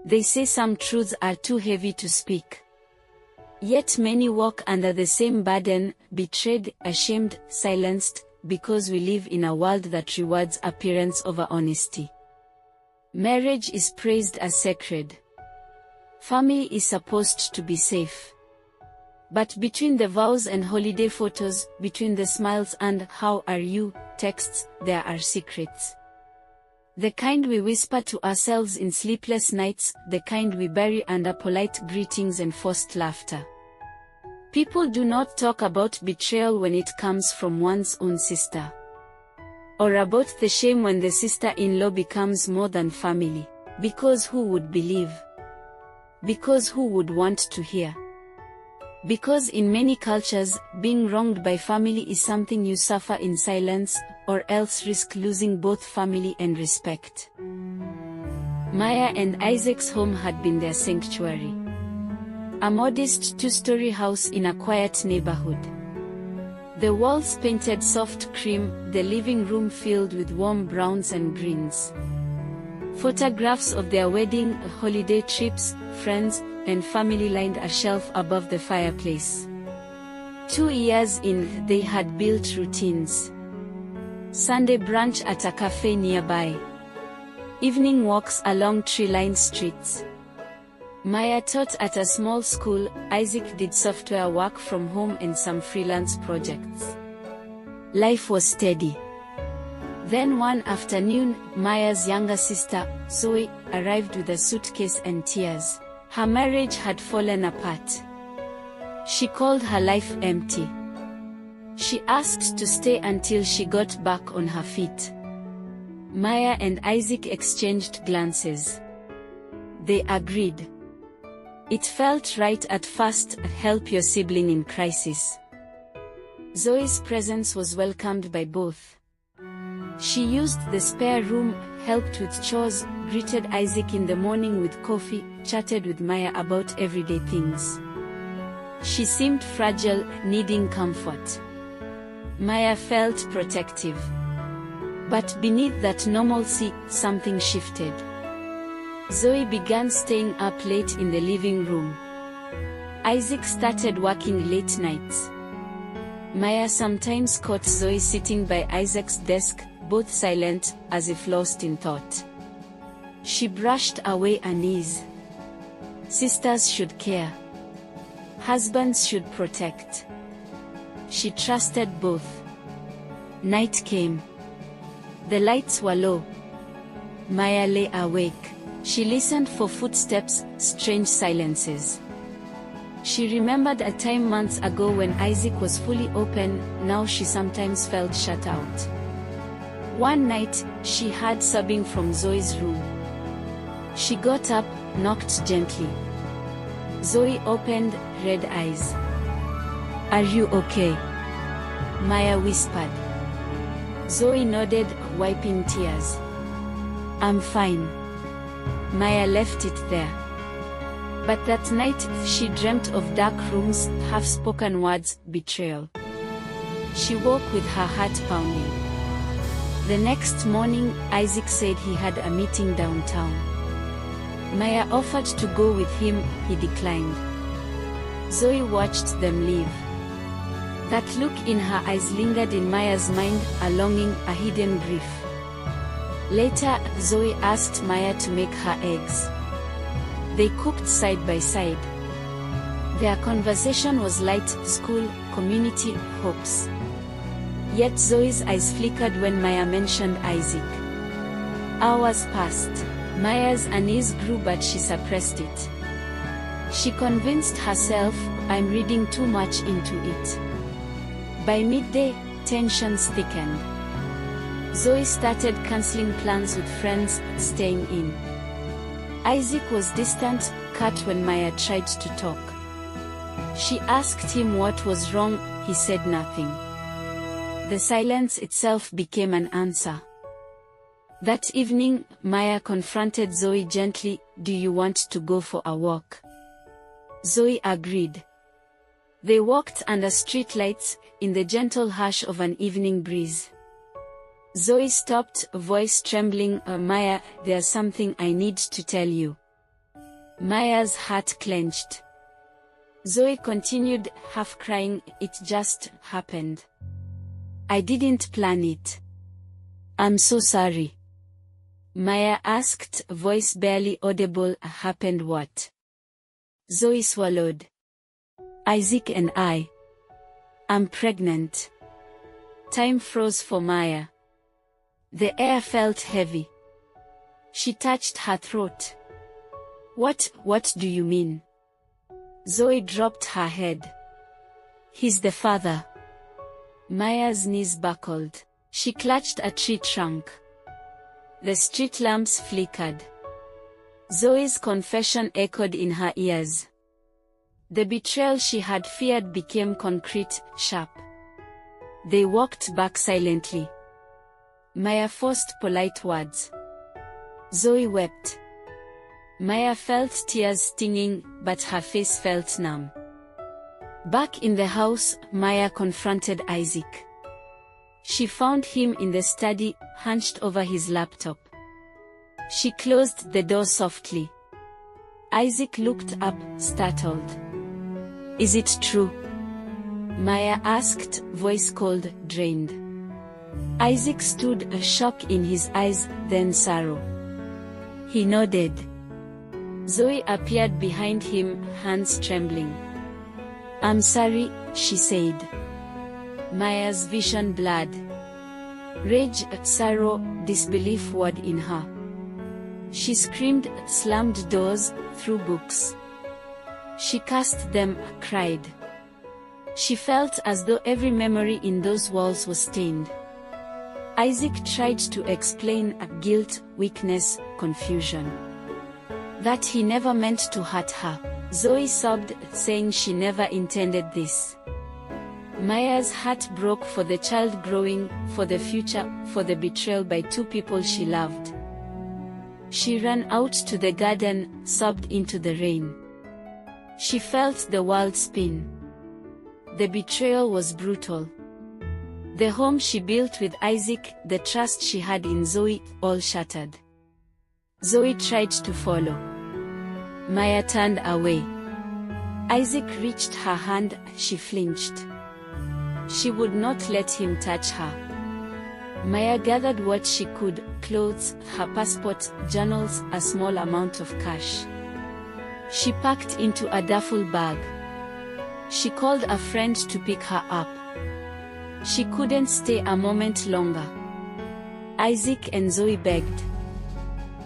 They say some truths are too heavy to speak. Yet many walk under the same burden, betrayed, ashamed, silenced, because we live in a world that rewards appearance over honesty. Marriage is praised as sacred. Family is supposed to be safe. But between the vows and holiday photos, between the smiles and "how are you" texts, there are secrets. The kind we whisper to ourselves in sleepless nights, the kind we bury under polite greetings and forced laughter. People do not talk about betrayal when it comes from one's own sister. Or about the shame when the sister-in-law becomes more than family. Because who would believe? Because who would want to hear? Because in many cultures, being wronged by family is something you suffer in silence, or else risk losing both family and respect. Maya and Isaac's home had been their sanctuary. A modest two-story house in a quiet neighborhood. The walls painted soft cream, the living room filled with warm browns and greens. Photographs of their wedding, holiday trips, friends, and family lined a shelf above the fireplace. 2 years in, they had built routines. Sunday brunch at a cafe nearby. Evening walks along tree-lined streets. Maya taught at a small school, Isaac did software work from home and some freelance projects. Life was steady. Then one afternoon, Maya's younger sister, Zoe, arrived with a suitcase and tears. Her marriage had fallen apart. She called her life empty. She asked to stay until she got back on her feet. Maya and Isaac exchanged glances. They agreed. It felt right at first, help your sibling in crisis. Zoe's presence was welcomed by both. She used the spare room, helped with chores, greeted Isaac in the morning with coffee, chatted with Maya about everyday things. She seemed fragile, needing comfort. Maya felt protective. But beneath that normalcy, something shifted. Zoe began staying up late in the living room. Isaac started working late nights. Maya sometimes caught Zoe sitting by Isaac's desk, both silent, as if lost in thought. She brushed away unease. Sisters should care. Husbands should protect. She trusted both. Night came. The lights were low. Maya lay awake. She listened for footsteps, strange silences. She remembered a time months ago when Isaac was fully open, now she sometimes felt shut out. One night, she heard sobbing from Zoe's room. She got up, knocked gently. Zoe opened, red eyes. "Are you okay?" Maya whispered. Zoe nodded, wiping tears. "I'm fine." Maya left it there. But that night, she dreamt of dark rooms, half-spoken words, betrayal. She woke with her heart pounding. The next morning, Isaac said he had a meeting downtown. Maya offered to go with him, he declined. Zoe watched them leave. That look in her eyes lingered in Maya's mind, a longing, a hidden grief. Later, Zoe asked Maya to make her eggs. They cooked side by side. Their conversation was light, school, community, hopes. Yet Zoe's eyes flickered when Maya mentioned Isaac. Hours passed. Maya's unease grew but she suppressed it. She convinced herself, "I'm reading too much into it." By midday, tensions thickened. Zoe started canceling plans with friends, staying in. Isaac was distant, cut when Maya tried to talk. She asked him what was wrong, he said nothing. The silence itself became an answer. That evening, Maya confronted Zoe gently, "Do you want to go for a walk?" Zoe agreed. They walked under streetlights, in the gentle hush of an evening breeze. Zoe stopped, voice trembling. Maya, there's something I need to tell you." Maya's heart clenched. Zoe continued, half crying, "It just happened. I didn't plan it. I'm so sorry." Maya asked, voice barely audible, "Happened what?" Zoe swallowed. "Isaac and I'm pregnant." Time froze for Maya. The air felt heavy. She touched her throat. What do you mean?" Zoe dropped her head. "He's the father." Maya's knees buckled. She clutched a tree trunk. The street lamps flickered. Zoe's confession echoed in her ears. The betrayal she had feared became concrete, sharp. They walked back silently. Maya forced polite words. Zoe wept. Maya felt tears stinging, but her face felt numb. Back in the house, Maya confronted Isaac. She found him in the study, hunched over his laptop. She closed the door softly. Isaac looked up, startled. "Is it true?" Maya asked, voice cold, drained. Isaac stood, a shock in his eyes, then sorrow. He nodded. Zoe appeared behind him, hands trembling. "I'm sorry," she said. Maya's vision blurred. Rage, sorrow, disbelief poured in her. She screamed, slammed doors, threw books. She cast them, cried. She felt as though every memory in those walls was stained. Isaac tried to explain guilt, weakness, confusion. That he never meant to hurt her. Zoe sobbed, saying she never intended this. Maya's heart broke for the child growing, for the future, for the betrayal by two people she loved. She ran out to the garden, sobbed into the rain. She felt the world spin. The betrayal was brutal. The home she built with Isaac, the trust she had in Zoe, all shattered. Zoe tried to follow. Maya turned away. Isaac reached her hand, she flinched. She would not let him touch her. Maya gathered what she could, clothes, her passport, journals, a small amount of cash. She packed into a duffel bag. She called a friend to pick her up. She couldn't stay a moment longer. Isaac and Zoe begged.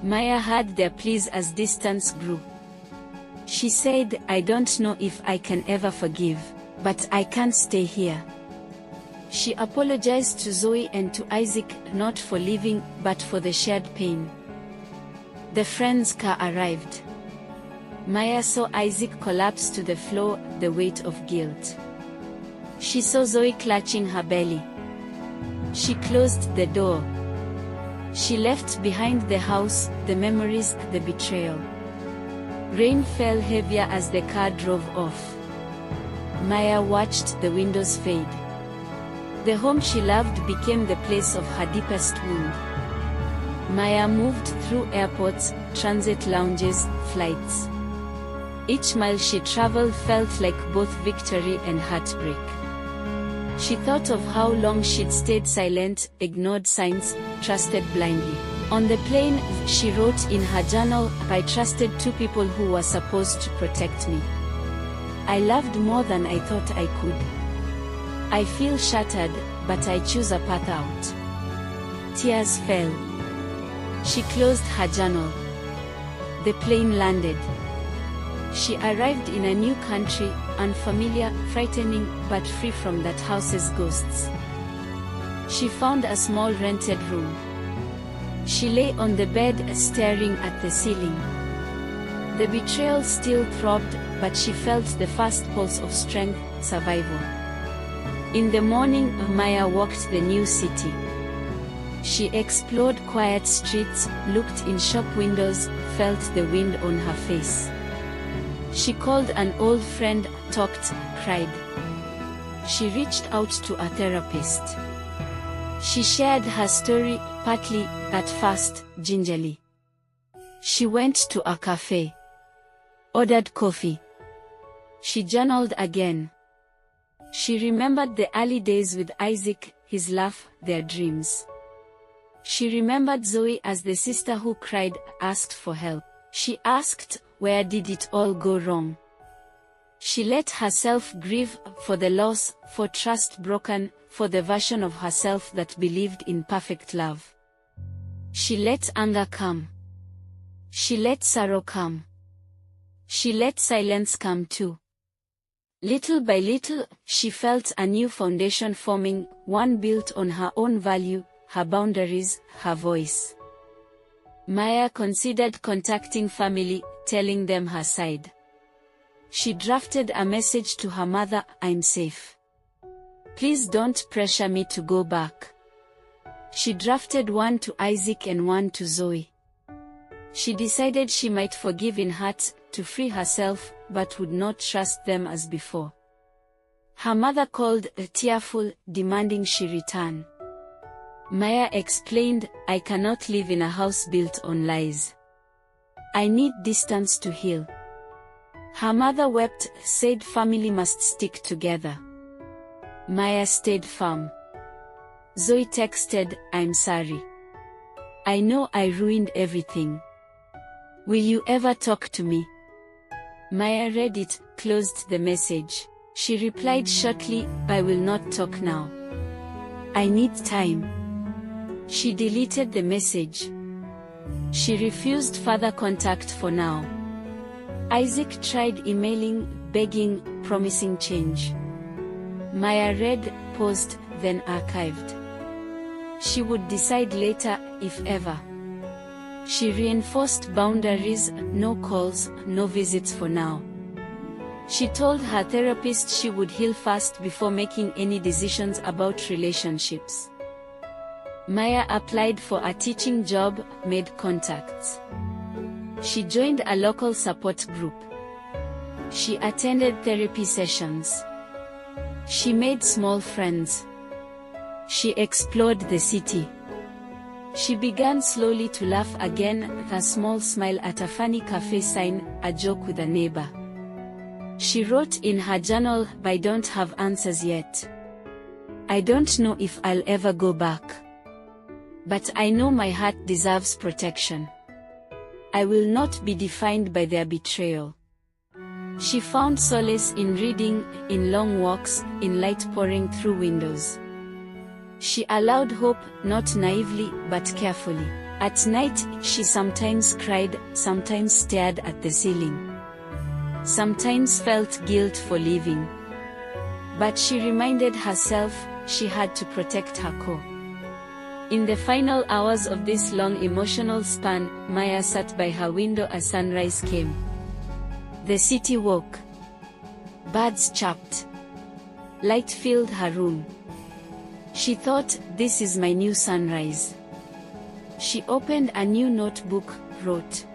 Maya heard their pleas as distance grew. She said, "I don't know if I can ever forgive, but I can't stay here." She apologized to Zoe and to Isaac, not for leaving, but for the shared pain. The friend's car arrived. Maya saw Isaac collapse to the floor, the weight of guilt. She saw Zoe clutching her belly. She closed the door. She left behind the house, the memories, the betrayal. Rain fell heavier as the car drove off. Maya watched the windows fade. The home she loved became the place of her deepest wound. Maya moved through airports, transit lounges, flights. Each mile she traveled felt like both victory and heartbreak. She thought of how long she'd stayed silent, ignored signs, trusted blindly. On the plane, she wrote in her journal, "I trusted two people who were supposed to protect me. I loved more than I thought I could. I feel shattered, but I choose a path out." Tears fell. She closed her journal. The plane landed. She arrived in a new country, unfamiliar, frightening, but free from that house's ghosts. She found a small rented room. She lay on the bed, staring at the ceiling. The betrayal still throbbed, but she felt the fast pulse of strength, survival. In the morning, Maya walked the new city. She explored quiet streets, looked in shop windows, felt the wind on her face. She called an old friend, talked, cried. She reached out to a therapist. She shared her story, partly, at first, gingerly. She went to a cafe. ordered coffee. She journaled again. She remembered the early days with Isaac, his laugh, their dreams. She remembered Zoe as the sister who cried, asked for help. She asked, where did it all go wrong? She let herself grieve for the loss, for trust broken, for the version of herself that believed in perfect love. She let anger come. She let sorrow come. She let silence come too. Little by little, she felt a new foundation forming, one built on her own value, her boundaries, her voice. Maya considered contacting family, telling them her side. She drafted a message to her mother, I'm safe. Please don't pressure me to go back. She drafted one to Isaac and one to Zoe. She decided she might forgive in heart, to free herself, but would not trust them as before. Her mother called, tearful, demanding she return. Maya explained, I cannot live in a house built on lies. I need distance to heal. Her mother wept, said family must stick together. Maya stayed firm. Zoe texted, I'm sorry. I know I ruined everything. Will you ever talk to me? Maya read it, closed the message. She replied shortly, I will not talk now. I need time. She deleted the message. She refused further contact for now. Isaac tried emailing, begging, promising change. Maya read, paused, then archived. She would decide later, if ever. She reinforced boundaries, no calls, no visits for now. She told her therapist she would heal first before making any decisions about relationships. Maya applied for a teaching job, made contacts. She joined a local support group. She attended therapy sessions. She made small friends. She explored the city. She began slowly to laugh again, a small smile at a funny cafe sign, a joke with a neighbor. She wrote in her journal, I don't have answers yet. I don't know if I'll ever go back. But I know my heart deserves protection. I will not be defined by their betrayal. She found solace in reading, in long walks, in light pouring through windows. She allowed hope, not naively, but carefully. At night, she sometimes cried, sometimes stared at the ceiling. Sometimes felt guilt for leaving. But she reminded herself, she had to protect her core. In the final hours of this long emotional span, Maya sat by her window as sunrise came. The city woke. Birds chirped. Light filled her room. She thought, this is my new sunrise. She opened a new notebook, wrote.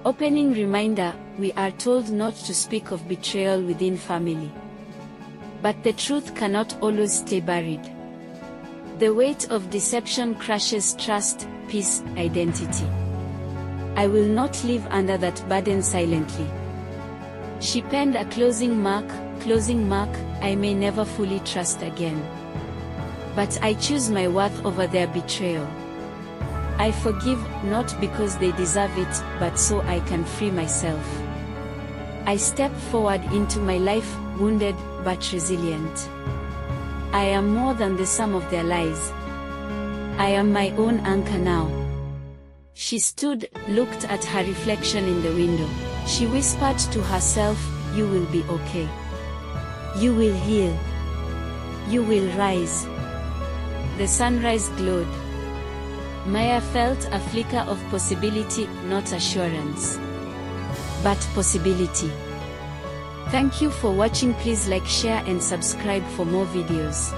Opening reminder, we are told not to speak of betrayal within family. But the truth cannot always stay buried. The weight of deception crushes trust, peace, identity. I will not live under that burden silently. She penned a closing mark, I may never fully trust again. But I choose my worth over their betrayal. I forgive, not because they deserve it, but so I can free myself. I step forward into my life, wounded, but resilient. I am more than the sum of their lies. I am my own anchor now. She stood, looked at her reflection in the window. She whispered to herself, you will be okay. You will heal. You will rise. The sunrise glowed. Maya felt a flicker of possibility, not assurance. But possibility. Thank you for watching. Please like, share and subscribe for more videos.